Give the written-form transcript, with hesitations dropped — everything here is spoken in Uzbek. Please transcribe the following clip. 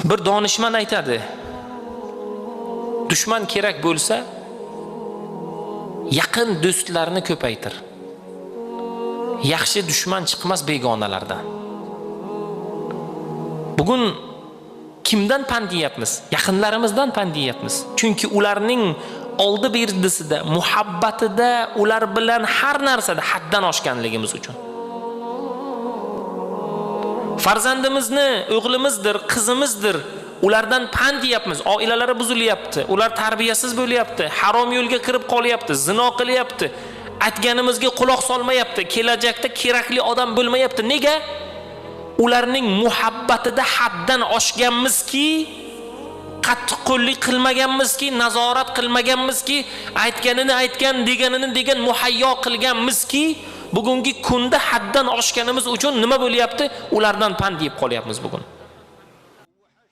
Bir donishmand aytadi, dushman kerak bo'lsa, yaqin do'stlarni ko'paytir. Yaxshi dushman chiqmas begonalardan. Bugun kimdan pand yeyapmiz? Yaqinlarimizdan pand yeyapmiz. Chunki ularning oldi berdisida, muhabbatida, ular bilan har narsada haddan oshganligimiz uchun. Farzandimizni, o'g'limizdir, qizimizdir, ulardan pand yeyapmiz. Oilalari buzilyapti, ular tarbiyasiz bo'lyapti, harom yo'lga kirib qolyapti, zino qilyapti. Aytganimizga quloq solmayapti, kelajakda kerakli odam bo'lmayapti. Nega? Ularning muhabbatida haddan oshganmizki, qattiqqo'llik qilmaganmizki, nazorat qilmaganmizki, aytganini aytgan, deganini degan muhayyo qilganmizki, bugungi kunda haddan oshganimiz uchun nima bo'lyapti? Ulardan pand yeb qolyapmiz bugun.